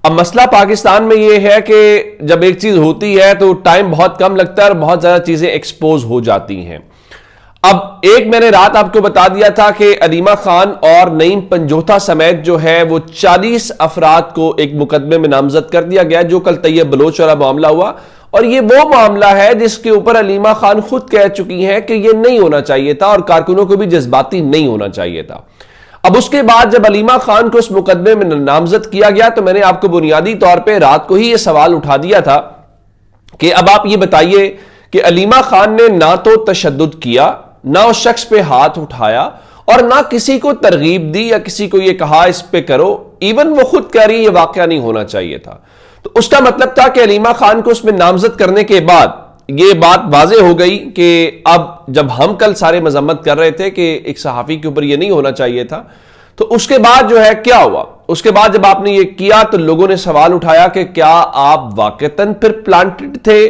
अब मसला पाकिस्तान में यह है कि जब एक चीज होती है तो टाइम बहुत कम लगता है और बहुत ज्यादा चीजें एक्सपोज हो जाती हैं। अब एक मैंने रात आपको बता दिया था कि अलीमा खान और नईम पंजोथा समेत जो है वो 40 अफराद को एक मुकदमे में नामजद कर दिया गया, जो कल तैयब बलोच वाला मामला हुआ। और ये वो मामला है जिसके ऊपर अलीमा खान खुद कह चुकी हैं कि ये नहीं होना चाहिए था और कारकुनों को भी जज्बाती नहीं होना चाहिए था। अब उसके बाद जब अलीमा खान को उस मुकदमे में नामजद किया गया तो मैंने आपको बुनियादी तौर पे रात को ही यह सवाल उठा दिया था कि अब आप ये बताइए कि अलीमा खान ने ना तो तशद्दुद किया, ना उस शख्स पे हाथ उठाया और ना किसी को तरगीब दी या किसी को यह कहा इस पे करो। इवन वो खुद कह रही ये वाकया नहीं होना चाहिए था। तो उसका मतलब था कि अलीमा खान को उसमें नामजद करने के बाद ये बात वाज़े हो गई कि अब जब हम कल सारे मजम्मत कर रहे थे कि एक सहाफ़ी के ऊपर ये नहीं होना चाहिए था, तो उसके बाद जो है क्या हुआ, उसके बाद जब आपने ये किया तो लोगों ने सवाल उठाया कि क्या आप वाकईतन फिर प्लांटेड थे,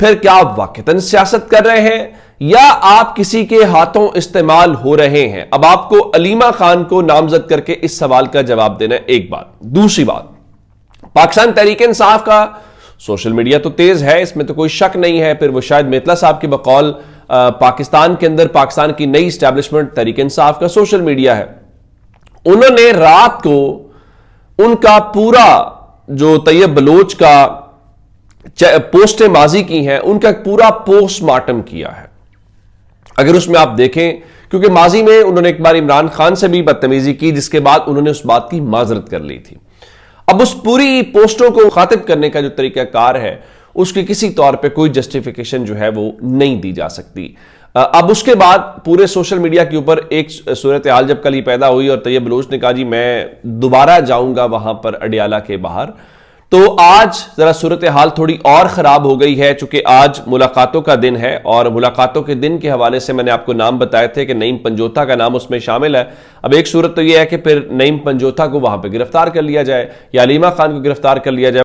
फिर क्या आप वाकईतन सियासत कर रहे हैं या आप किसी के हाथों इस्तेमाल हो रहे हैं। अब आपको अलीमा खान को नामजद करके इस सवाल का जवाब देना है। एक बात। दूसरी बात, पाकिस्तान तहरीक इंसाफ का सोशल मीडिया तो तेज है, इसमें तो कोई शक नहीं है। फिर वो शायद मेतला साहब की बकौल पाकिस्तान के अंदर पाकिस्तान की नई स्टैब्लिशमेंट तहरीक इंसाफ का सोशल मीडिया है। उन्होंने रात को उनका पूरा जो तैयब बलोच का पोस्टें माजी की हैं उनका पूरा पोस्टमार्टम किया है। अगर उसमें आप देखें, क्योंकि माजी में उन्होंने एक बार इमरान खान से भी बदतमीजी की जिसके बाद उन्होंने उस बात की माजरत कर ली थी। अब उस पूरी पोस्टों को खातिब करने का जो तरीकाकार है उसकी किसी तौर पे कोई जस्टिफिकेशन जो है वो नहीं दी जा सकती। अब उसके बाद पूरे सोशल मीडिया के ऊपर एक सूरत हाल जब कल ही पैदा हुई और तैयब बलोच ने कहा जी मैं दोबारा जाऊंगा वहां पर अडियाला के बाहर, तो आज जरा सूरत हाल थोड़ी और खराब हो गई है। चूंकि आज मुलाकातों का दिन है और मुलाकातों के दिन के हवाले से मैंने आपको नाम बताए थे कि नईम पंजोथा का नाम उसमें शामिल है। अब एक सूरत तो यह है कि फिर नईम पंजोथा को वहां पर गिरफ्तार कर लिया जाए या अलीमा खान को गिरफ्तार कर लिया जाए।